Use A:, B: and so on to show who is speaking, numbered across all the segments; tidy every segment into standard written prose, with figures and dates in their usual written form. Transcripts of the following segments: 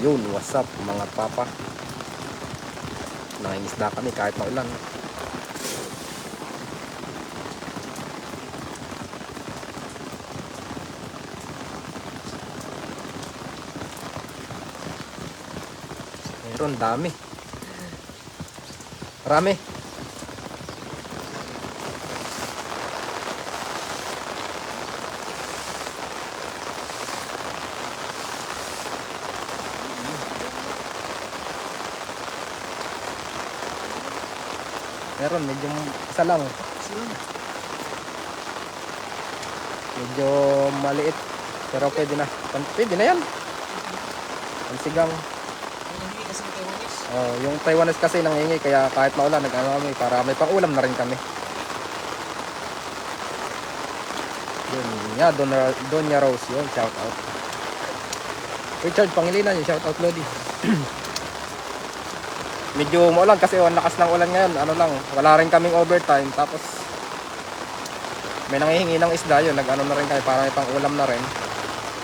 A: Yun, what's up mga papa? Nangingisda kami kahit maulan. Meron, dami. Marami. Meron, medyo isa lang. Medyo maliit. Pero pwede na. Pwede na yan. Pansigang. Oh, yung Taiwanese kasi nangingi kaya kahit maulan nag-ano kami para may pang-ulam na rin kami. Yun, yeah, Donya Rose yun, shout out. Richard Pangilinan, yung shout out Lodi. Medyo maulan kasi ang lakas ng ulan ngayon. Ano lang, wala rin kaming overtime. Tapos may nangihingi ng isda yun. Nag-ano na rin kayo para may pang-ulam na rin.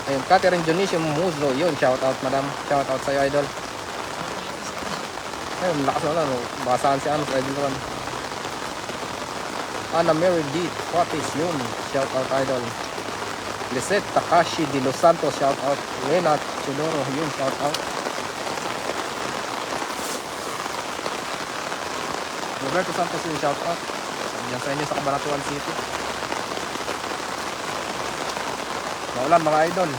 A: Ayun, Catherine Dionisio Muzo. Yun, shout out madam. Shout out sa'yo idol. Ayun, lakas na lang. Basahan si Anos, idol ron. Ana Mary D. Patis, yun. Shout out idol. Lisette Takashi de Los Santos, shout out. Lena Chidoro, yun, shout out. Roberto Santos yung shout out. Diyan sa inyo sa Cabanatuan City. Maulan mga idol.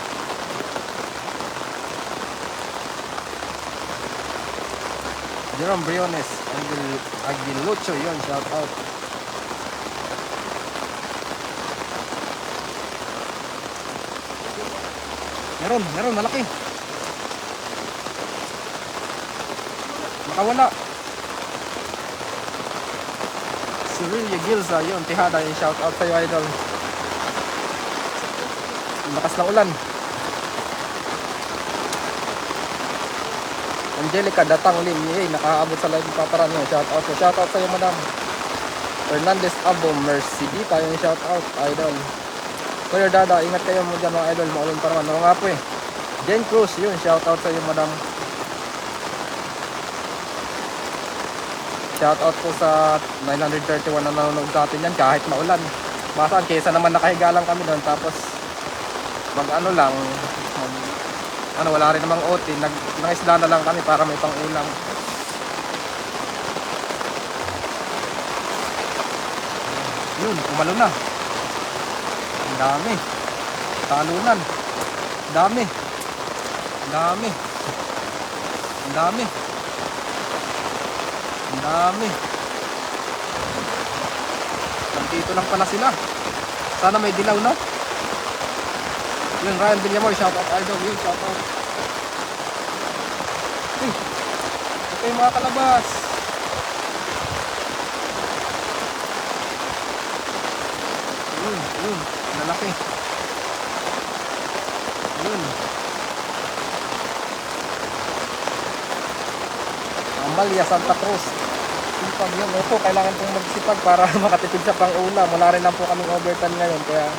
A: Jerome Briones, Aguilucho yun, shout out. Meron, malaki. Makawala. Cyril Gilza, yun, Tihada, yung shout out sa'yo idol. Lakas ng ulan. Angelica Datang Lim, yay, nakaabot sa live paparan yun, shout out sa'yo madam. Fernandez Abo, Mercy Dita, yung shout out idol. Kuya Dada, ingat kayo mo dyan mga idol, maulan pa naman. Oo nga po eh. Jen Cruz, yun, shout out sa'yo madam. Shoutout po sa 931 na nanonood sa atin yan kahit maulan. Basaan kesa naman nakahiga lang kami doon tapos mag-ano lang wala rin namang OT, nangisda na lang kami para may pang-ulam. Yun, umalo na. Ang dami. Talunan. Dami. Dami. Dami. Ang dami. Nandito lang pala sila. Sana may dilaw, no? Yun, Ryan Villamor, shout out idol. Yun, shout out. Ito yung mga kalabas. Yun, lalaki. Yun. Amalia Santa Cruz. Sipag yun. Opo, kailangan pong magsipag para makatipid sa pang-ulam. Wala rin lang po kaming overtime ngayon. Kaya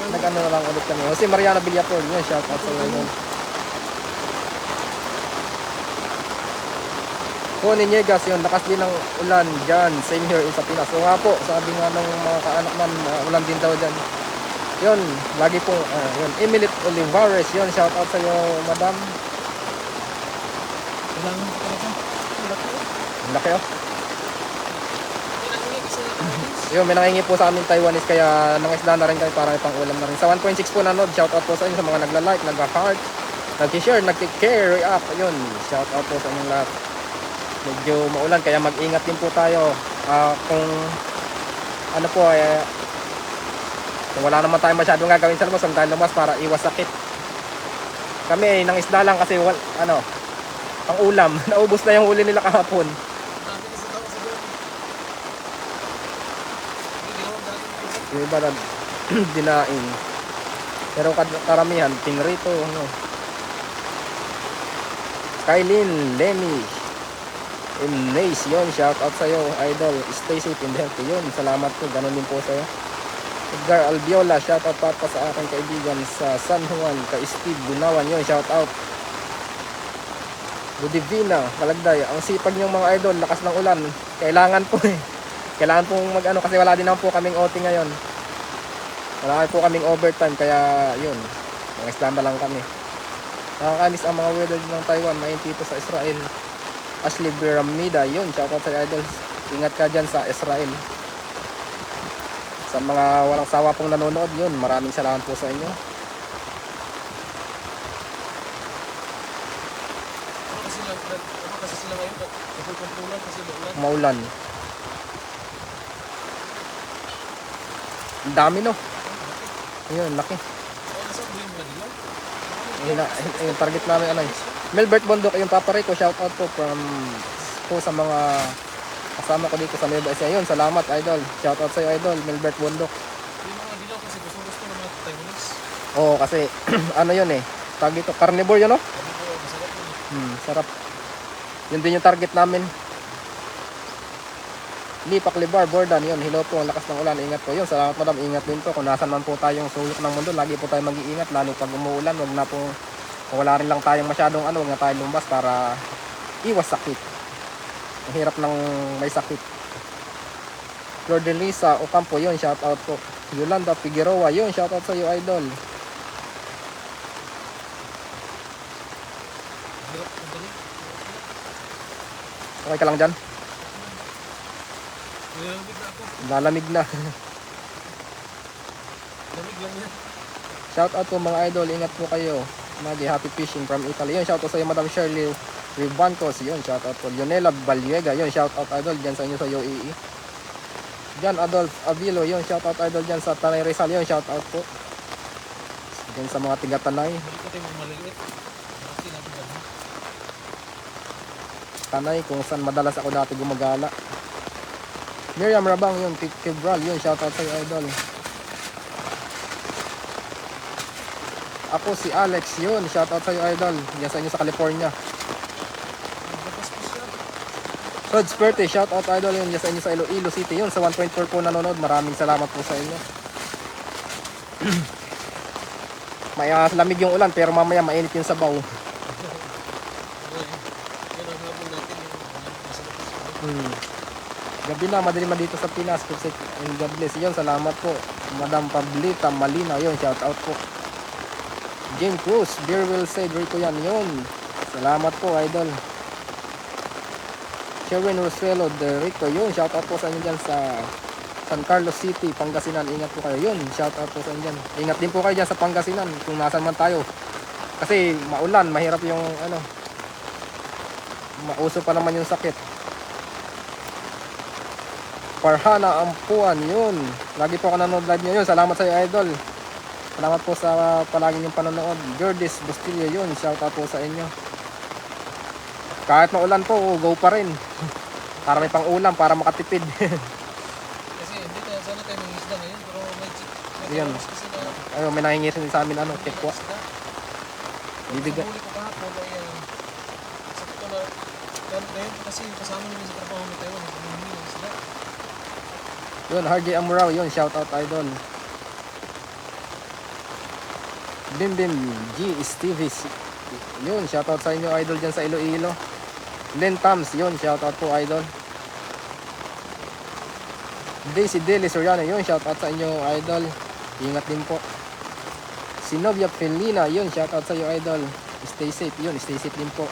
A: nag-ano na lang ulit kami. Jose Mariana Villapor. Yun, shout out sa ngayon. Connie Niegas yun. Lakas din ng ulan dyan. Same here in sa Pinas. So nga po, sabi nga ng mga kaanak man, ulan din daw dyan. Yun, lagi pong, yun. Emilit Olivares. Yun, shout out sa iyo, madam. Laki oh. Yun, may nangingi po sa amin Taiwanese kaya nangisda na rin kayo para may pang-ulam na rin. Sa 1.6 po nanood, shout out po sa inyo sa mga nagla-like, nagka-heart, nag-share, nag-care, react. Yun, shout out po sa inyong lahat. Medyo maulan kaya mag-ingat din po tayo. Kung ano po kung wala naman tayong masyadong gagawin sa labas, tayo lumabas para iwas sakit. Kami nangisda lang kasi pang-ulam. Naubos na yung uli nila kahapon. Yung iba na dinain. Pero karamihan, pingrito. Kylin, Lenny, Nace, yun, shout out sa'yo, idol. Stay safe and healthy, yun. Salamat po, ganun din po sa'yo. Edgar Albiola, shout out pa sa aking kaibigan sa San Juan, kay Steve Bunawan, yun, shout out. Budivina, Kalagday. Ang sipag niyong mga idol, lakas ng ulan. Kailangan po eh. Kailangan pong mag-ano kasi wala din naman po kaming OT ngayon. Wala po kaming overtime kaya yun. Mga isla na lang kami. Nakakamiss ang mga weather ng Taiwan. Mainti po sa Israel. Ashley Biramida, yun. Shoutout sa idols. Ingat ka dyan sa Israel. Sa mga walang sawa pong nanonood, yun. Maraming salamat po sa inyo.
B: Kasi sila ngayon, kasi kumpulan, kasi maulan.
A: Maulan. Ang dami no. Ayun, laki.
B: Nasa green ba nila?
A: Yung target namin ano eh. Melbert Bondok, yung Papa Rico, shout out po from po sa mga kasama ko dito sa Nueva Ecija. Yun, salamat idol. Shout out sa iyo idol, Melbert Bondok.
B: Yung mga dilaw kasi gusto ng mga Taiwanese.
A: Oo, kasi ano yun eh. Tag dito, carnivore yun no?
B: Sabi ko, masarap yun eh.
A: Sarap. Yun din yung target namin. Lipak Libar, Bordan, yun. Hello po, ang lakas ng ulan. Ingat po yun. Salamat madam, ingat din po. Kung nasan man po tayong sulok ng mundo, lagi po tayo mag-iingat. Lalo pag umuulan, wag na pong, kung wala rin lang tayong masyadong ano, wag na tayong lumbas para iwas sakit. Ang hirap ng may sakit. Flor de Lisa, Ocampo, yun. Shout out po. Yolanda Figueroa, yun. Shout out sa iyo, idol.
B: Hirap ang dali.
A: Okay ka lang dyan?
B: Nilalamig na ako.
A: Lalamig na.
B: Lamig lang yan.
A: Shout out po mga idol, ingat po kayo. Magi, happy fishing from Italy. Yun, shout out sa iyo, Madam Shirley Rivancos. Yun, shout out po. Leonela Baliega. Yun, shout out idol dyan sa inyo sa UAE. Jan Adolf Avilo. Yun, shout out idol dyan sa Tanay Rizal. Yun, shout out po. Dyan sa mga tiga-Tanay.
B: Balik ko tayo mga maliliit. Kasi natin ganun.
A: Tanay, kung saan madalas ako dati gumagala. Miriam Rabang, yun, Kibral. Yun, shout out sa iyo, idol. Ako si Alex, yun, shout out sa iyo, idol. Yan sa inyo sa California.
B: Nagbatas po siya.
A: Rod Sperte, shout out idol yun dyan sa inyo sa Iloilo City. Yun, sa 1.4 po nanonood. Maraming salamat po sa inyo. May lamig yung ulan pero mamaya mainit yung sabaw.
B: Okay. Yan ang habol natin. Masarap po siya.
A: Gabi na, madilim na dito sa Pinas. And God bless. Yun, salamat po. Madam Pablita Malina, yun, shout out po. Jane Cruz, Beer Will Say, Rico yan, yun. Salamat po, idol. Sherwin Rosuelo de Rico, yun, shout out po sa inyo dyan sa San Carlos City, Pangasinan. Ingat po kayo, yun, shout out po sa inyo dyan. Ingat din po kayo dyan sa Pangasinan kung nasan man tayo. Kasi maulan, mahirap yung ano, mauso pa naman yung sakit. Farhana Ampuan, yun. Lagi po ako nanonood live nyo, yun. Salamat sa iyo, idol. Salamat po sa palagi niyong panonood. Jordis Bustillo, yun. Shout out po sa inyo. Kahit maulan po, go pa rin. Para may pang ulam, para makatipid.
B: Kasi hindi tayo, sana tayo ng isda ngayon. Pero may
A: Yan.
B: kasi na
A: Ayun, may nangingi rin sa amin, ano, kekwa.
B: isda.
A: Bibigay.
B: Sa huli ko kahapon ay sakto na ngayon kasi kasama namin sa trabaho ni Taiwan. Hindi ng isda.
A: Yun, RJ Amurao, yun. Shout out, idol. Bim Bim G. Steves, yun. Shout out sa inyo, idol, dyan sa Iloilo. Len Tams, yun. Shout out po, idol. Daisy Deli Soriano, yun. Shout out sa inyo, idol. Ingat din po. Sinovia Felina, yun. Shout out sa iyo, idol. Stay safe, yun. Stay safe din po.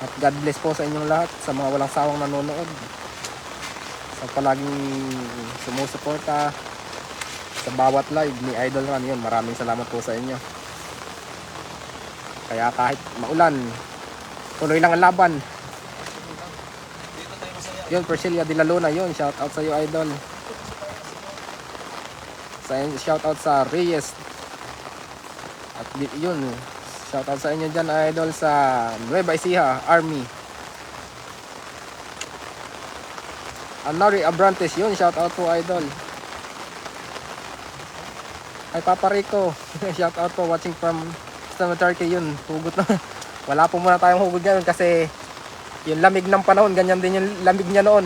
A: At God bless po sa inyong lahat, sa mga walang sawang nanonood, sa palaging sumusuporta sa bawat live ni Idol Ran. Yun, maraming salamat po sa inyo. Kaya kahit maulan, tuloy lang ang laban.
B: Dito tayo masaya.
A: Yun, Priscilla de la Luna, yun. Shout out sa iyo, idol. Shout out sa Reyes. At yun, shout out sa inyo dyan, idol, sa Nueva Ecija Army. Anari Abrantes, yun. Shout out po, idol. Ay, Papa Rico. Shout out po, watching from Turkey, yun. Hugot na. Wala po muna tayong hugot ngayon kasi yung lamig ng panahon, ganyan din yung lamig niya noon.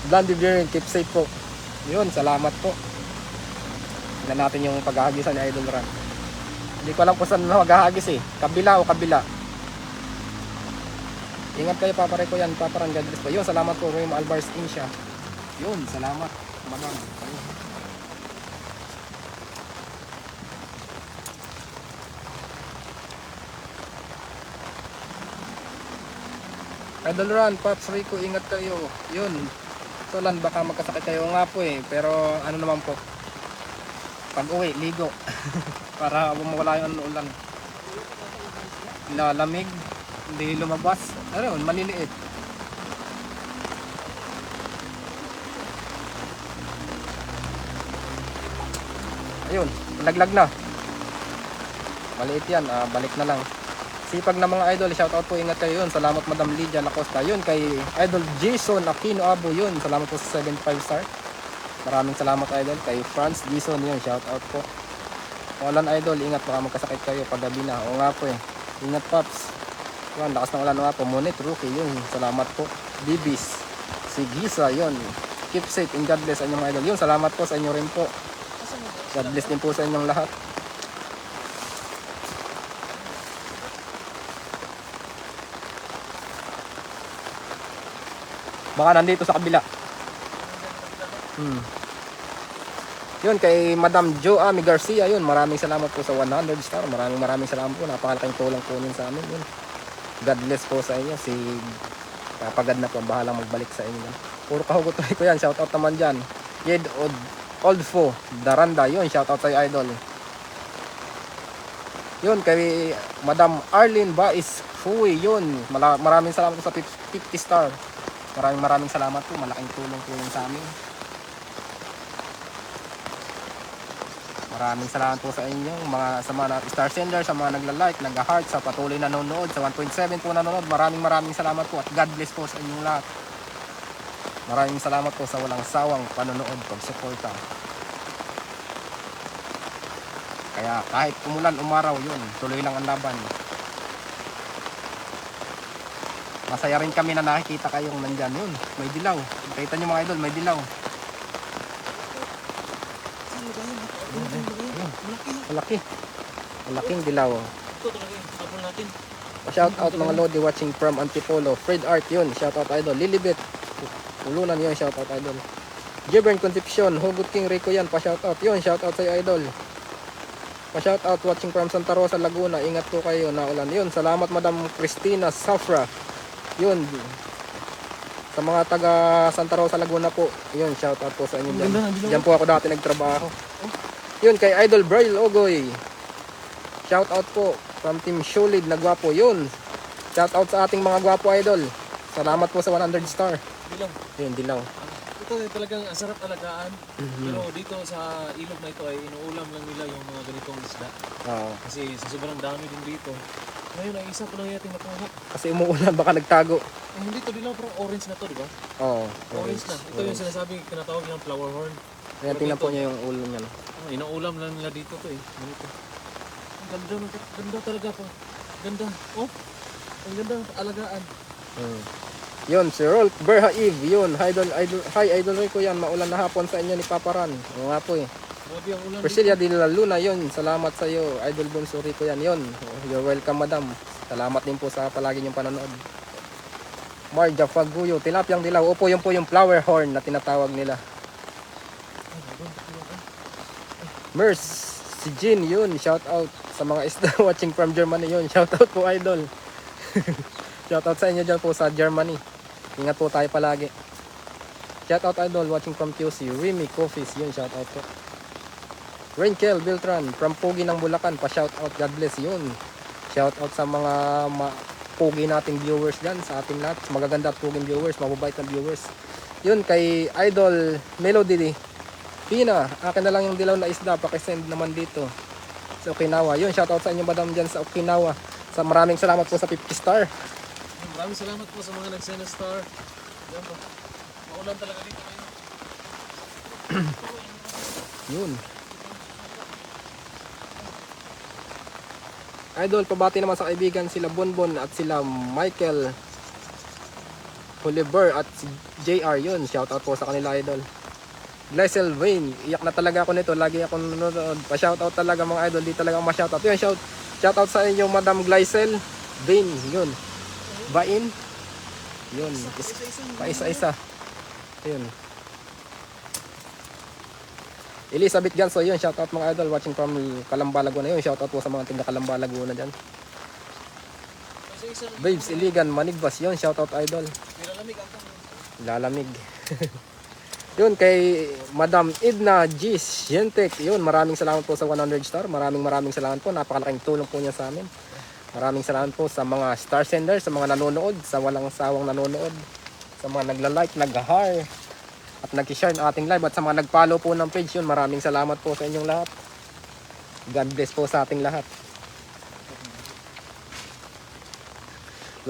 A: Blondie Beer, keep safe po. Yun, salamat po. Tingnan natin yung paghahagisan ni Idol Ran. Hindi ko alam kung saan maghahagis eh. Kabila o kabila. Ingat kayo, papare ko yan. Paparan, God bless po. Yun, salamat po. Roy Alvars Insha. Yun, salamat. Madam. Ayun. Idol Ran, Pops Rico, ingat kayo. Yun. So lan, baka magkasakit kayo nga po eh. Pero ano naman po. Pag uwi, ligo. Para mawala yung ulan. Lalamig. Hindi lumabas. Ano yun, maliliit. Ayun, laglag na. Maliit yan, balik na lang. Sipag na mga idol, shoutout po, ingat kayo yun. Salamat Madam Lydia Lacosta. Yun kay Idol Jason Aquino Abo yun. Salamat po sa 75 star. Maraming salamat idol. Kay Franz Jason yun, shoutout po. Ulan idol, ingat baka magkasakit kayo pag gabi na. O nga po eh. Ingat Pops. Yan, lakas ng ulan nga po. Monit Rookie yun. Salamat po. Bibis. Sigisa yun. Keep safe and God bless inyong idol. Yun, salamat po sa inyo rin po. God bless din po sa inyong lahat. Baka nandito sa kabila. Yun kay Madam Joami Garcia yun. Maraming salamat po sa 100 star. Maraming salamat po. Napakalaking tulong po yun sa amin yun. God bless po sa inyo. Si Papagad na po ang bahalang magbalik sa inyo. Puro kahugot ko yan. Shoutout naman dyan. Yed Oldfo Daranda yun. Shoutout sa idol. Yun kay Madam Arlene Bais Fui yun. Maraming salamat po sa 50 star. Maraming salamat po. Malaking tulong po yun sa amin. Maraming salamat po sa inyo. Sa mga star sender, sa mga nagla-like, nag-heart, sa patuloy na nanonood, sa 1.7 po nanonood. Maraming salamat po at God bless po sa inyong lahat. Maraming salamat po sa walang sawang panonood, pagsuporta. Kaya kahit umulan, umaraw yun, tuloy lang ang laban. Masaya rin kami na nakikita kayong nandyan yun. May dilaw. Nakita nyo mga idol, may dilaw. Malaki. Malaking dilaw.
B: Ito talaga yung tapon natin.
A: Shout out mga Lodi watching from Antipolo. Fred Art yun. Shout out idol. Lilibet. Ulunan yun. Shout out idol. Jebern Concepcion. Hugot King Rico yan. Pa shout out yun. Shout out sa'yo idol. Pa shout out watching from Santa Rosa, Laguna. Ingat po kayo na ulan. Yun. Salamat Madam Christina Safra. Yun. Sa mga taga Santa Rosa, Laguna po. Yun. Shout out po sa inyo dyan. Diyan po ako dati nagtrabaho. Yun kay Idol Braille Ogoy. Shout out po from Team Shulid na gwapo. Yun. Shout out sa ating mga gwapo idol. Salamat po sa 100 star.
B: Dilaw.
A: Yun, dilaw.
B: Ito ay talagang ang sarap alagaan. Pero dito sa ilog na ito ay inuulam lang nila yung mga ganitong isda.
A: Oo.
B: Kasi sa sobrang dami din dito. Ngayon ay isa pa lang yating nakuha.
A: Kasi umuulan baka nagtago.
B: Hindi to dilaw, parang orange na to, di ba?
A: Oo.
B: Orange na. Ito yung sinasabing tinatawag nilang flower horn.
A: Kaya tingnan po niyo yung ulo niya. No?
B: Inuulam lang nila dito to eh. Ganito. Ang ganda talaga po. Ganda. Oh, ang ganda ng alagaan.
A: Yun, si Rolf Berha Eve. Yun, hi idol Rico yan. Maulan na hapon sa inyo ni Paparan. Oo nga po eh.
B: Grabe ang ulan
A: Priscilla de la Luna, yun. Salamat sa iyo, Idol Bonso Rico yan. Yun, you're welcome madam. Salamat din po sa palagi niyong panonood. Marja Faguyo, tilapyang dilaw. Opo, yun po yung flower horn na tinatawag nila. Mers, si Jean, yun. Shout out sa mga isda watching from Germany yun. Shout out po idol. Shout out sa inyo dyan po sa Germany. Ingat po tayo palagi. Shout out idol watching from QC. Remy Coffees yun. Shout out po. Renkel Beltran from Pugi ng Bulacan. Pa shout out. God bless yun. Shout out sa mga Pugi nating viewers dyan. Sa ating lahat. Magaganda at Pugi viewers. Mababait na viewers. Yun kay idol Melody Pina, akin na lang yung dilaw na isda, pakisend naman dito sa Okinawa. Yun, shoutout sa inyo madam dyan sa Okinawa. Maraming salamat po sa 50 star.
B: Maraming salamat po sa mga nagsend ng star. Yan po. Maulan talaga dito ngayon.
A: Yun. Idol, pabati naman sa kaibigan sila Bonbon at sila Michael Oliver at si JR. Yun, shoutout po sa kanila idol. Glycel Wayne, iyak na talaga ako nito. Lagi ako nanonood. Pa-shoutout talaga mga idol. Di talaga ako ma-shoutout. Yun, shoutout sa inyo, Madam Glycel Wayne. Yun. Bain. Yun. Pa-isa-isa. Yun. Elizabeth Ganso, yun. Shoutout mga idol. Watching from Calamba, Laguna. Yun. Shoutout po sa mga taga Calamba, Laguna dyan. Babes, Iligan, Manigbas. Yun. Shoutout idol. Lalamig. Yun kay Madam Edna G. Sientek. Yun, maraming salamat po sa 100 star. Maraming salamat po. Napakalaking tulong po niya sa amin. Maraming salamat po sa mga star sender, sa mga nanonood, sa walang sawang nanonood, sa mga nagla-like, nag-heart, at nag-share ng ating live, at sa mga nag-follow po ng page. Yun, maraming salamat po sa inyong lahat. God bless po sa ating lahat.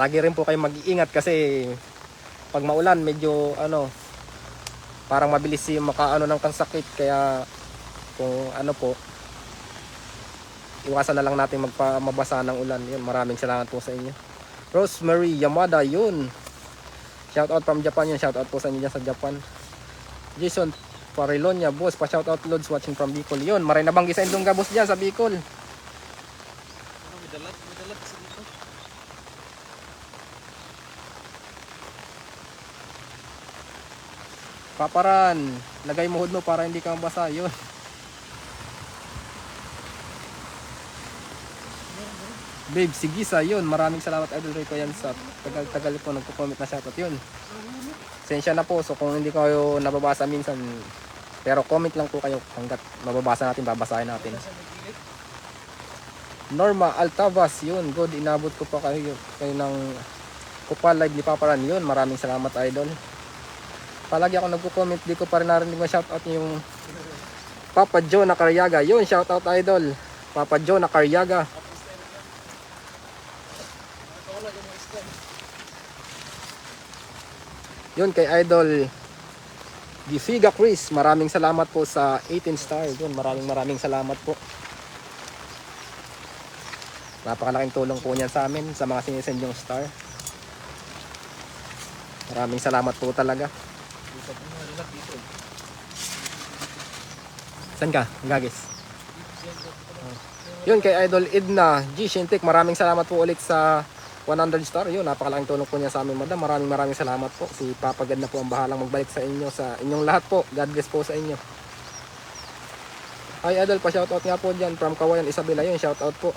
A: Lagi rin po kayo mag-iingat kasi pag maulan, medyo parang mabilis yung makaano ng kansakit, kaya kung po, iwasan na lang natin mabasa ng ulan. Yun, maraming salamat po sa inyo. Rosemary Yamada, yun. Shoutout from Japan yun. Shoutout po sa inyo dyan sa Japan. Jason Parilonia, boss, pa shoutout loads watching from Bicol. Yun, maray nabanggi sa Indonga, boss, dyan sa Bicol.
B: May dalag kasi dito.
A: Paparan, lagay mo hood mo para hindi ka mabasa. Yun. Babe, Sigisa, yun. Maraming salamat idol Rico yan sa tagal-tagal po nagko-comment na shoutout. Yun. Sensya na po, so kung hindi kayo nababasa minsan, pero comment lang po kayo hanggat mababasa natin, babasahin natin. Norma Altavas, yun. Good, inabot ko pa kayo ng Kupal Live ni Paparan. Yun, maraming salamat idol. Palagi ako nagko-comment, di ko pa rin narinig mo shoutout yung Papa Joe na Caryaga. Yun, shoutout idol. Papa Joe na Caryaga. Yun kay idol Gifiga Chris, maraming salamat po sa 18 star. Yun, maraming salamat po. Napakalaking tulong po niyan sa amin, sa mga sinisend yung star. Maraming salamat po talaga. Saan ka? Gagis. Yun kay idol Edna G. Shintik, maraming salamat po ulit sa 100 star. Yun, napakalaking tulong po niya sa amin, madam. Maraming salamat po. Si Papa God na po ang bahalang magbalik sa inyo, sa inyong lahat po. God bless po sa inyo. Hi idol, pa shoutout nga po dyan from Kawayan, Isabela. Yun, shoutout po.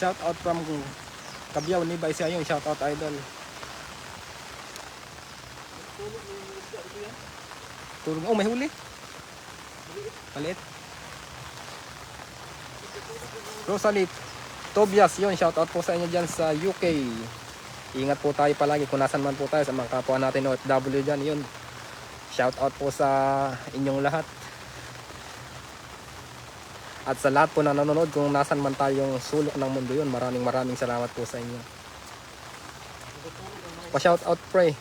A: Shoutout from Kabyaw ni Bay siya. Yung shoutout idol. Tulong. Oh, may huli. Palit. Rosalie Tobias, yun. Shoutout po sa inyo dyan sa UK. Ingat po tayo palagi kung nasan man po tayo, sa mga kapwa natin OFW dyan. Yun. Shoutout po sa inyong lahat. At sa lahat po na nanonood kung nasan man tayong sulok ng mundo, yun. Maraming salamat po sa inyo. Pa-shoutout pray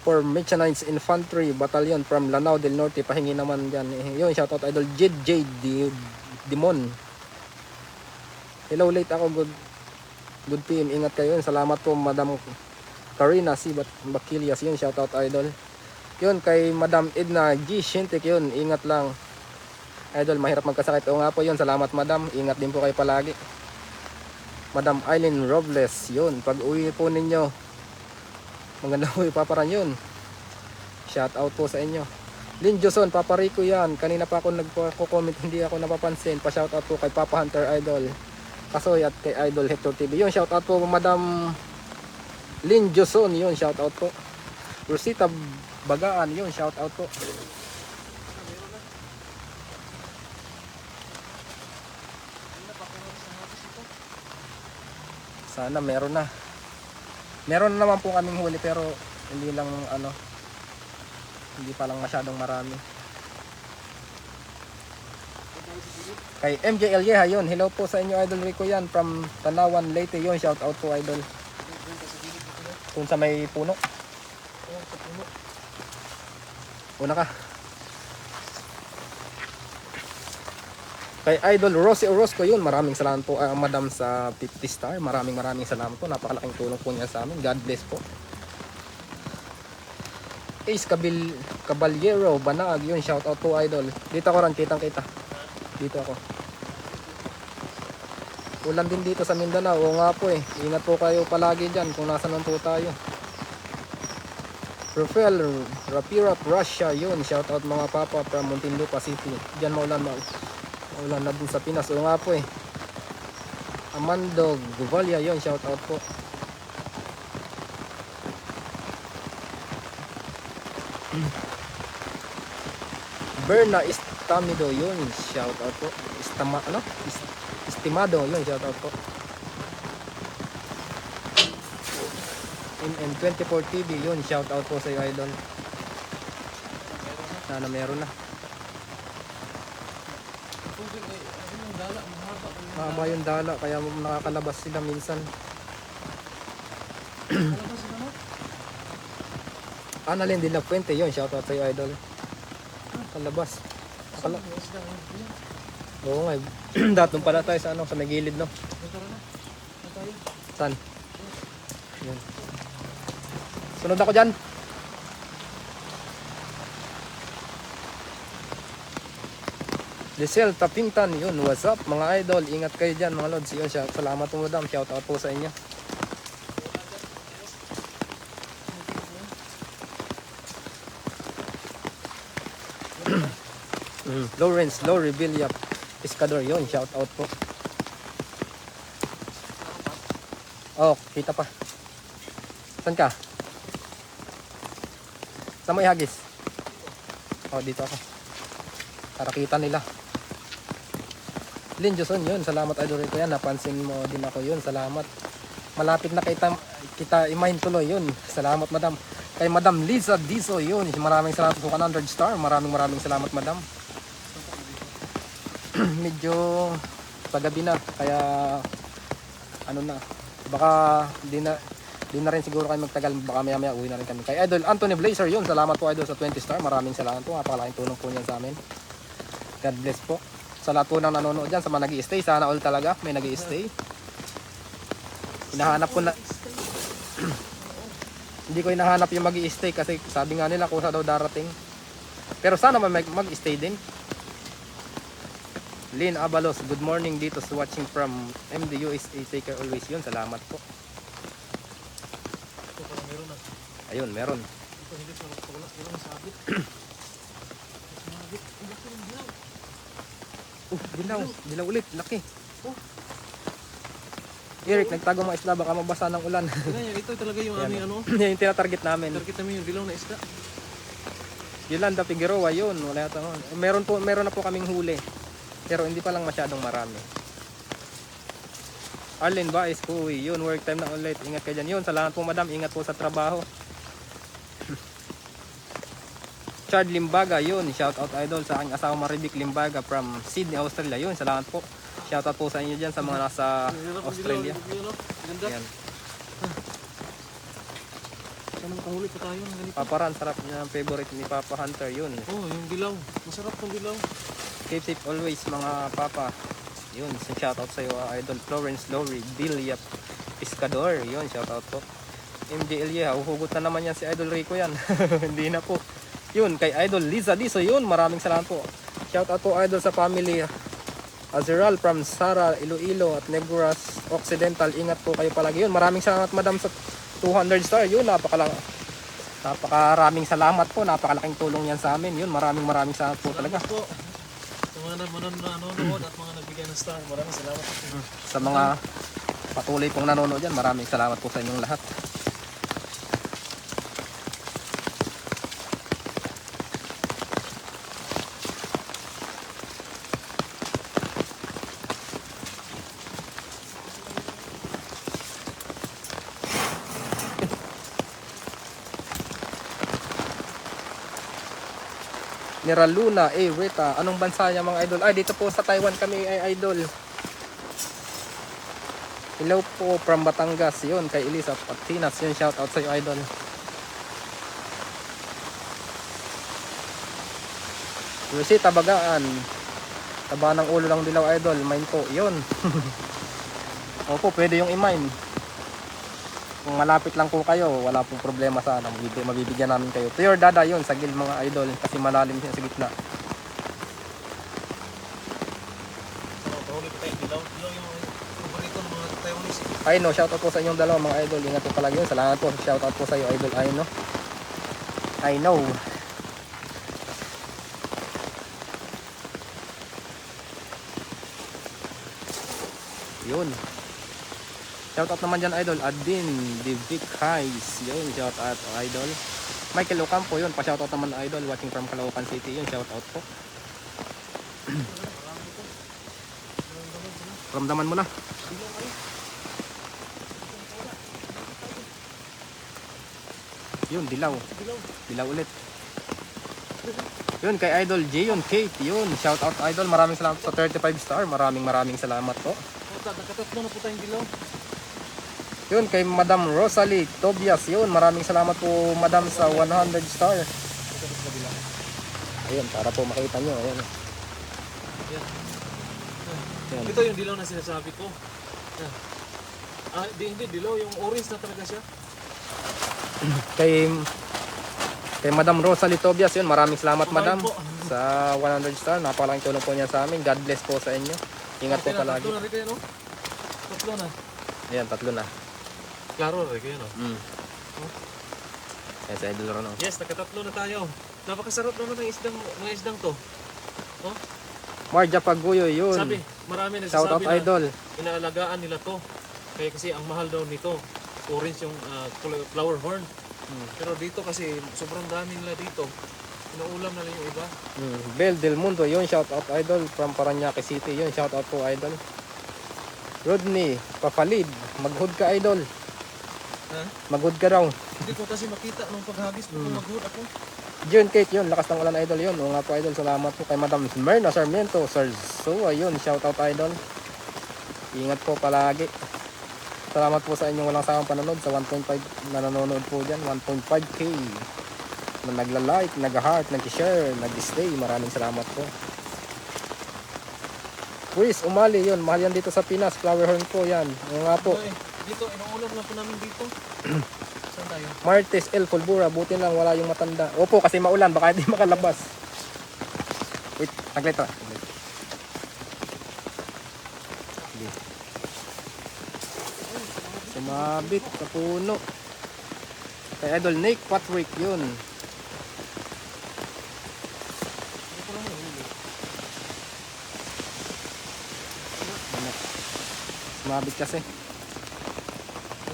A: for Mechanized Infantry Battalion from Lanao del Norte. Pahingi naman dyan. Yun, shoutout idol J. Dimon. Hello, late ako. Good PM. Ingat kayo. Yun, salamat po Madam Karina C. Bakilias. Yun, shoutout idol. Yun, kay Madam Edna G. Shintik. Yun, ingat lang. Idol, mahirap magkasakit. O nga po yun. Salamat madam. Ingat din po kayo palagi. Madam Eileen Robles. Yun. Pag uwi po ninyo, maganda po ipaparan yun. Shout out po sa inyo. Lynn Joson, Papa Rico yan. Kanina pa ako nagko-comment, hindi ako napapansin. Pa-shout out po kay Papa Hunter Idol Kasoy at kay Idol Hector TV. Yun, shout out po Madam Lynn Joson. Yun, shout out po. Rosita Bagaan. Yun, shout out po. Sana meron na. Meron na naman po kaming huli pero hindi lang hindi pa lang masyadong marami. Kay MJ Elieha yun. Hello po sa inyo idol Rico yan from Tanawan Leyte yun. Shout out po idol. Kung sa may puno. Una ka. Kay Idol Rosie Orozco yun, maraming salamat po madam sa 50 star. Maraming salamat po. Napakalaking tulong po niya sa amin. God bless po. Ace Caballero Banag yun, shout out po Idol. Dito ako rin, kitang-kita. Dito ako. Ulan din dito sa Mindanao. Oo nga po eh. Ingat po kayo palagi dyan kung nasa naman po tayo. Rafael Rapirap Russia yun. Shout out mga papa from Muntinlupa City. Diyan maulan na din sa Pinas. Oo nga po eh. Amando Guvalia yun. Shout out po. Berna Estamido yun. Shout out po. Estimado yun. Shout out po. NN24 TV yun. Shout out po sa iyo Idol. Sana meron na. Mahaba yung dala kaya nakakalabas sila minsan. Annalyn de la Fuente yun. Shout out sa iyo Idol. Kalabas. Oo nga. Datong pala tayo sa sa may gilid no. San? Yan. Sunod ako dyan. Giselle Tapingtan yun. What's up mga idol? Ingat kayo dyan mga lods. Yun, salamat po madam. Shout out po sa inyo. Lawrence Lori Villa Pescador yun. Shout out po. Oh, kita pa. Saan ka? Saan mo ihagis? Oh, dito ako. Para kita nila. Lynn Joson yun. Salamat idol ko yan. Napansin mo din ako yun. Salamat. Malapit na kita imahin tuloy yun. Salamat madam. Kay Madam Liza Diso yun. Maraming salamat po 100 star. Maraming salamat madam. Medyo pagabi na. Kaya ano na. Baka di na rin siguro kayo magtagal, baka maya uwi na rin kami. Kay Idol Anthony Blazer yun, salamat po Idol sa 20 star, maraming salamat po, napakalaking tulong po niyan sa amin. God bless po. Sa lahat po ng nanonood dyan, sa mga nag-i-stay, sana all talaga may nag-i-stay. Hinahanap ko na, hindi ko hinahanap yung mag-i-stay kasi sabi nga nila kusa daw darating. Pero sana mag-i-stay din. Lynn Abalos, good morning dito sa watching from MDUSA, take care always yun, salamat po. Ayun, meron. Dilaw ulit, laki. Eric, nagtago mga isla, baka mabasa ng ulan.
B: Ito talaga yung aming ano.
A: Yan yung tinatarget namin.
B: Target namin yung dilaw na isda.
A: Yolanda Figueroa, yun. Wala ito. Meron na po kaming huli. Pero hindi pa lang masyadong marami. Arlene Baez po, yun, work time na ulit. Ingat kayo dyan. Yun, salamat po madam. Ingat po sa trabaho. Chad Limbaga, yun. Shout out idol sa aking asawa Maribik Limbaga from Sydney, Australia. Yun, salamat po. Shout out po sa inyo dyan sa mga nasa Australia. Ayan.
B: Sana makahuli pa tayo ng ganito.
A: Paparan, sarap niya. Favorite ni Papa Hunter, yun.
B: Oh, yung dilaw. Masarap yung dilaw.
A: Keep safe always mga papa. Yun, shout out sa iyo Idol Florence Lowry Villa Pescador. Yun, shout out po. MJ Elia, uhugot na naman yan si Idol Rico yan. Hindi na po. Yun, kay Idol Liza Diso, yun, maraming salamat po. Shout out po Idol sa family Azeral from Sara, Iloilo at Negros Occidental. Ingat po kayo palagi. Yun, maraming salamat madam sa 200 star. Yun, napakaraming salamat po. Napakalaking tulong yan sa amin. Yun, maraming salamat po talaga.
B: Po. Sa mga nanonood at mga nagbigay ng star, maraming salamat po.
A: Sa mga patuloy pong nanonood dyan, maraming salamat po sa inyong lahat. Niraluna, Rita, anong bansa niya mga idol? Ay, dito po sa Taiwan kami ay idol. Hello po from Batangas, yun, kay Elisa Patinas, yun, shout out sa iyo idol. Rosita Bagaan, Taba ng ulo lang dilaw idol, mine po, yun. Opo, pwede yung i-mine. Kung malapit lang po kayo, wala pong problema sana. Mabibigyan namin kayo. Pure dada yun, sa gil mga idol. Kasi malalim siya sa gitna.
B: Pahuli ko tayo dilaw. Dilaw yung paborito ng mga Taiwanese.
A: Ay no, shoutout po sa inyong dalawa mga idol. Ingat po palagi yun. Salamat po. Shoutout po sa iyo idol. Ay no. I know. Yun. Shoutout naman dyan idol. Adin, Divic Highs. Yun, shoutout idol. Michael Ocampo yun. Pa-shoutout naman idol. Watching from Caloocan City. Yun, shoutout po. Ramdaman mo na. Yun, dilaw. Dilaw ulit. Yun, kay Idol J, yun, Kate, yun. Shout out Idol, maraming salamat sa 35 star. Maraming salamat po.
B: Nakatatlo na po tayong dilaw.
A: Yun, kay Madam Rosalie Tobias, yun. Maraming salamat po, Madam, sa 100 star. Ayun, para po makita nyo. Ayun.
B: Yan.
A: Yan.
B: Ito yung dilaw na sinasabi ko. Yan. Hindi dilaw, yung orange na talaga siya.
A: Kay Madam Rosalie Tobias, yun. Maraming salamat,
B: Kumain
A: Madam,
B: po.
A: sa 100 star. Napakalaking tulong po niya sa amin. God bless po sa inyo. Ingat po palagi.
B: Tatlo na rin kayo, no? Tatlo na.
A: Ayan, tatlo na.
B: Klaro rin kayo, no?
A: Ayan, sa Idol Ron.
B: Yes, nakatatlo na tayo. Napakasarap naman ng isdang to. Oh,
A: Marja Paguyo, yun.
B: sabi, marami
A: Shout out
B: nagsasabi na
A: Idol.
B: inaalagaan nila to. Kaya kasi ang mahal daw nito. Orange yung flower horn. Pero dito kasi sobrang dami nila dito. Inuulam na lang yung iba.
A: Bel Del Mundo, yun, shout out Idol from Paranaque City, yun, shout out po Idol. Rodney Papalid, maghood ka Idol.
B: Ha?
A: Maghood ka raw.
B: Hindi ko kasi makita nung paghagis ko kung mag-hood ako.
A: June Kate, yun, lakas ng ulan Idol, yun. O nga po Idol, salamat po kay Madam Merna Sarmiento, Sir Sua, yun, shout out Idol. Ingat po palagi. Salamat po sa inyong walang sawang panonood sa 1.5 na nanonood po dyan, 1.5k na nagla-like, nag-heart, nag-share, nag-stay. Maraming salamat po. Chris Umali, yun, mahal yan dito sa Pinas, flower horn po yan. O nga po.
B: Dito, inuulam lang po namin dito. Saan tayo?
A: Martes L. Fulbura, buti lang wala yung matanda. Opo, kasi maulan, baka hindi makalabas. Wait, saglit to. Sumabit sa puno. Kay Idol Nick Patrick, yun. Sumabit kasi.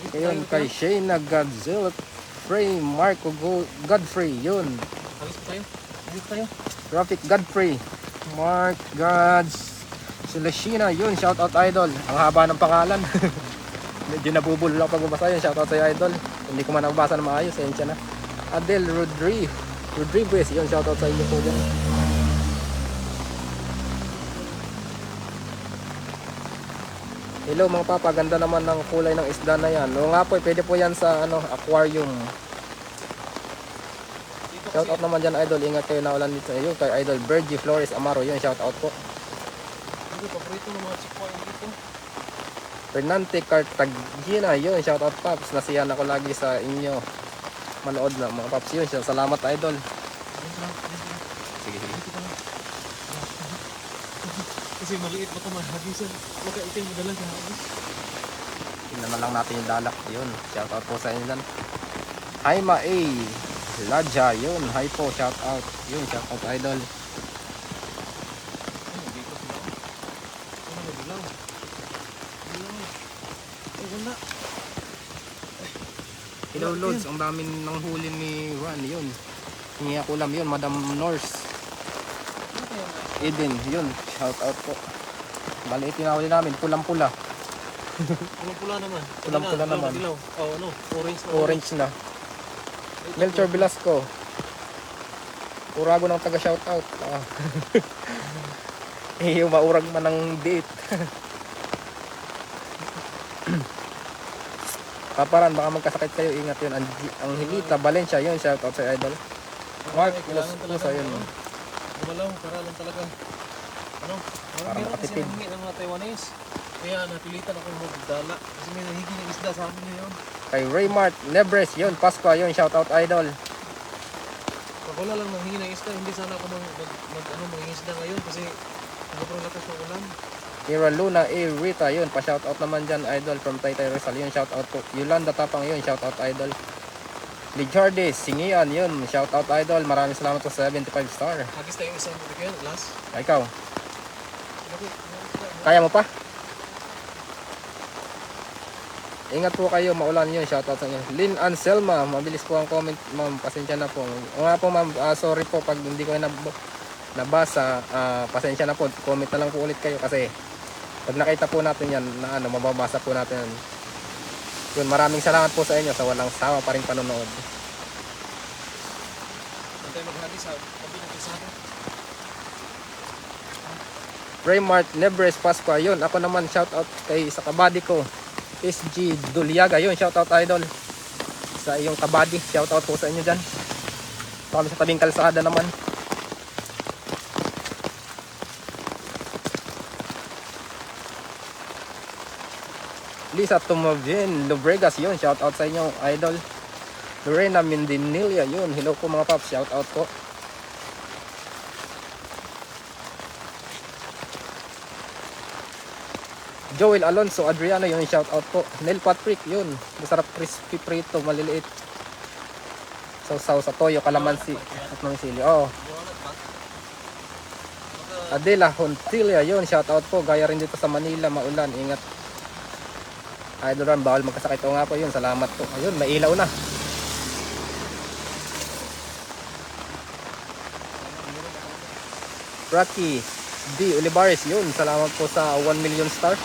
A: Ayun, kay Shayna Godzilla Frame, Marco Godfrey, yun.
B: Alis po tayo. Alis tayo.
A: Graphic Godfrey, Mark Gods, Celestina, yun, shout out Idol. Ang haba ng pangalan. Medyo nabubulol ako pag mabasa yun, shout out sa Idol. Hindi ko man nabasa na maayos, sensya na. Adel Rodriguez, yun, shout out sa inyo po dyan. Hello mga papa, ganda naman ng kulay ng isda na yan. O nga po, pwede po yan sa aquarium. Shout out naman dyan Idol, ingat kayo na ulan dito. Ayun, kay Idol Bergie Flores Amaro, yun, shout out po.
B: Dito, paborito ng mga chikwa yung dito.
A: Fernante Cartagena, yun, shout out Paps. Nasiyan ako lagi sa inyo. Manood na mga Paps yun. Salamat Idol. Sige, sige.
B: Kasi maliit baka mahagisan. Baka itin mo dala sa hagis.
A: Tingnan na lang natin yung dalak. Yun, shout out po sa inyo dyan. Haima A. Ladja, yun. Hi po, shout out. Yun, shout out Idol.
B: Ay, dito sila. Ano na dilaw? Dilaw. Ay, wala.
A: Hello Lods, ang dami ng huli ni Ron, yun. Hingi ako lang yun, Madam Norse. Eden, yun, shout out po. Bali, tinawali namin, pulang-pula.
B: Pulang-pula naman.
A: Pulang-pula
B: Dilaw,
A: naman.
B: dilaw. Oh, ano? Orange na.
A: Orange na. Melchor Velasco. Urago ng taga shout out. Maurag man ng date. Paparan, baka magkasakit kayo, ingat yun. Ang Hilita Valencia, yun, shout out sa Idol. Mark,
B: kailangan talaga.
A: Musa, yun.
B: Gumalaw, para lang talaga. Ano?
A: Para
B: Meron kasi
A: makatipid.
B: nangingi ng mga Taiwanese. Kaya napilitan ako magdala. Kasi may nahigi ng isda sa amin ngayon.
A: Kay Raymart Nebres, yun, Pasko, yun, shoutout idol.
B: Pag wala lang nanghingi ng isda, hindi sana ako mangingisda ngayon kasi sobrang lakas ng ulan.
A: Kira Luna A. Rita, yun, pa-shoutout naman dyan, idol, from Taytay Rizal, yun, shoutout po. Yolanda Tapang, yun, shoutout idol. Lijardis, Singian, yun, shoutout idol, maraming salamat po sa 75 star.
B: Hagis tayong isang bigyan, last.
A: Ikaw, kaya mo pa? Ingat po kayo, maulan yun, shoutout sa inyo. Lynn Anselma, mabilis po ang comment, ma'am, pasensya na po. O nga po ma'am, sorry po pag hindi ko nabasa, pasensya na po, comment na lang po ulit kayo kasi pag nakita po natin yan, na ano, mababasa po natin yan. Yun, maraming salamat po sa inyo sa walang sawa pa rin panonood.
B: Antay maghagis sa kabilang isada.
A: Raymart Nebres Pascua, yun, ako naman shoutout kay sa kabady ko, SG Duliaga, yun, shoutout idol. Sa iyong kabady, shoutout po sa inyo dyan. Kami sa tabing kalsada naman. Lisa Tumavin Lubregas, yun, shoutout sa inyo idol. Lorena Mindinilia, yun, hello po mga paps, shoutout po. Joel Alonso Adriano, yun, shoutout po. Neil Patrick, yun, masarap crispy prito, maliliit. Sausaw sa toyo, kalamansi at mga sili. Oh. Adela Hontilia, yun, shoutout po. Gaya rin dito sa Manila, maulan, ingat. Idol Ram, bawal magkasakit. O nga po yun, salamat po. Ayun, may ilaw na. Rocky D. Olivares, yun, salamat po sa 1 million star.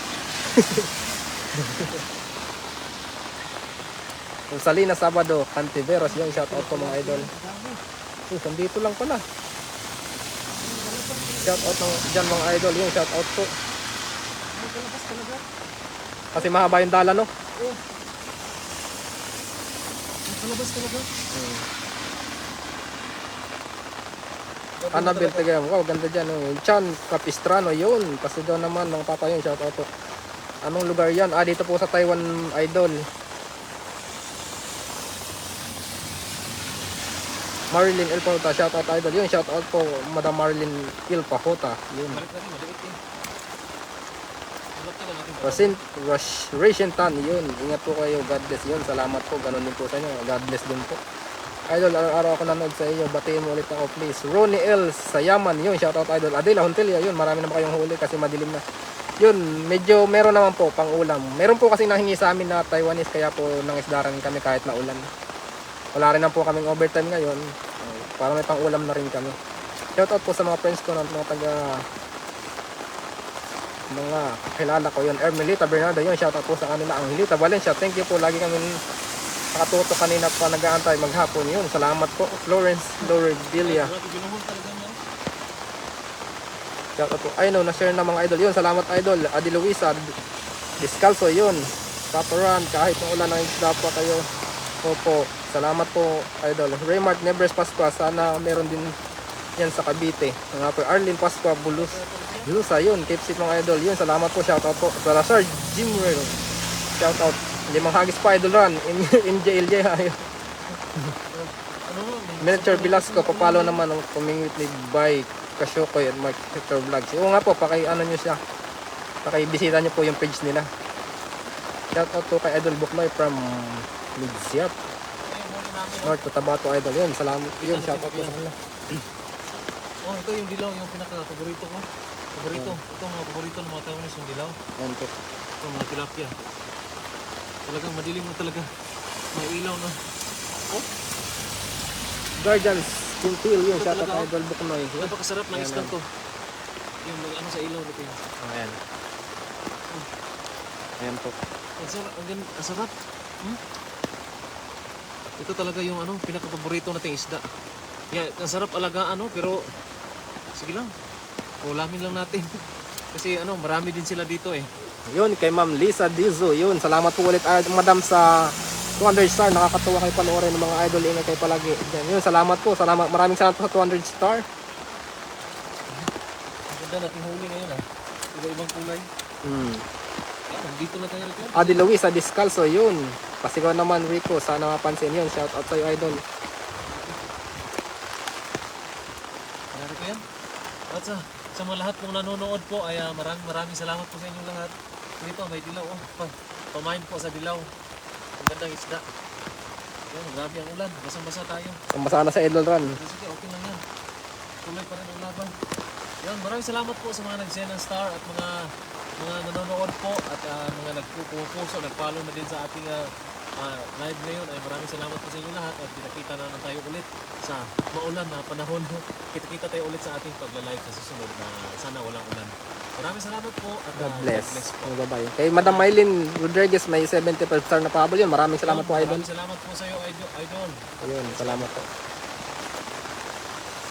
A: Salina Sabado, Cantiveros, yun, shoutout po mga idol. Nandito lang pala. Shoutout dyan mga idol, yun, shoutout po. Kasi mahaba yung dala, no?
B: Oh. Nakalabas talaga.
A: Annabelle Tegam, wow, ganda dyan. Oh. Chan Capistrano, yun. Kasi daw naman, mga papa yun, shoutout po. Anong lugar yan? Dito po sa Taiwan, idol. Marilyn El Pahota, shoutout idol. Yun, shoutout po, Madam Marilyn El Pahota. Yun.
B: Balik natin, maliit eh.
A: Ration Tan, yun. Ingat po kayo, God bless. Yun, salamat po. Ganun din po sa inyo. God bless din po. Idol, araw-araw ako nanood sa iyo. Batiin mo ulit ako, please. Ronnie L. Sayaman, yun. Shoutout idol. Adela Hontilia, yun. Marami naman kayong huli kasi madilim na. Yun, medyo meron naman po pang ulam. Meron po kasi nahingi sa amin na Taiwanese kaya po nangisdaran kami kahit na ulan. Wala rin na po kaming overtime ngayon. Para may pang ulam na rin kami. Shoutout po sa mga friends ko ng mga taga mga kilala ko yun. Ermelita Bernardo, yun. Shoutout po sa kanila. Angelita Valencia, thank you po. Lagi kami nakatuto kanina pa nag-aantay maghapon yun. Salamat po. Florence Loredelia. Shoutout po. Ay no, na-share na mga idol. Yun, salamat idol. Adi Luisa Discalso, yun. Paparan, kahit ng ulan ng isda pa kayo. Opo, salamat po idol. Raymart Nebres Pascua, sana meron din yan sa Cavite. Nga po, Arlene Pascua Bulusa, yun. Keep safe mga idol. Yun, salamat po. Shoutout po. Salazar Jimrel. Shoutout. Limang hagis pa idol run. MJLJ ayun. Miniature Velasco, papalo naman ang community by Kasyoko yan, Mark Hector Vlogs. Oo nga po, ano nyo siya. Bisita nyo po yung page nila. Shoutout po kay Idol Buknoy from Midsiap. North Cotabato idol. Yun, salamat. Yun, shoutout po sa kanila.
B: Oh, ito yung dilaw, yung pinaka-paborito ko. Paborito. Ito mga paborito ng mga Taiwanese, yung dilaw.
A: Yan po.
B: Ito mga tilapia. Talagang madilim na talaga. May ilaw na. Oh,
A: Guardians Quintil, yun,
B: Ito
A: shoutout
B: talaga,
A: kay Idol Buknoy.
B: napakasarap ng
A: Ayan,
B: islang
A: ayan.
B: to. Yung ano sa ilaw nito yun.
A: Ayan. Ayan po.
B: Ang sarap. Hmm? Ito talaga yung ano, pinaka-paborito nating isda. Yeah, ang sarap alagaan pero sige lang. Ulamin lang natin. Kasi marami din sila dito eh.
A: Yun, kay Ma'am Lisa Dizo, yun. Salamat po ulit, Madam, sa 200 star. Nakakatuwa kayo panoorin ng mga idol. Ingat kayo palagi. Yun, salamat po. Maraming salamat po sa 200 star.
B: Ang ganda nating huli ngayon ah. Iba-ibang kulay. Dito na tayo rin.
A: Adi Luis sa Discalso, yun. Pasigaw naman Rico, sana mapansin yun. Shout out sa'yo, idol.
B: Nangyari ko yan. At sa mga lahat pong nanonood po ay maraming salamat po sa inyong lahat. Dito may dilaw. Pamain po sa dilaw. Ang gandang isda. Yan, grabe ang ulan. Basang-basa tayo.
A: Sambasa na sa Idol Run.
B: Sige, okay lang yan. Tuloy pa rin ang laban. Yan, maraming salamat po sa mga nag-send ng star at mga nanonood po at mga nagpupuso, nag-follow na din sa ating live ngayon. Ay maraming salamat po sa inyo lahat at pinakita na tayo ulit sa maulan na panahon. Kita-kita tayo ulit sa ating pagla-live sa susunod na sana walang ulan. Maraming salamat po at
A: God bless.
B: po.
A: Bye-bye. Kay Madam Mylene Rodriguez, may 75 star na pahabol yun. Maraming salamat po, idol.
B: Maraming salamat po sa iyo, idol.
A: Ayun, salamat po.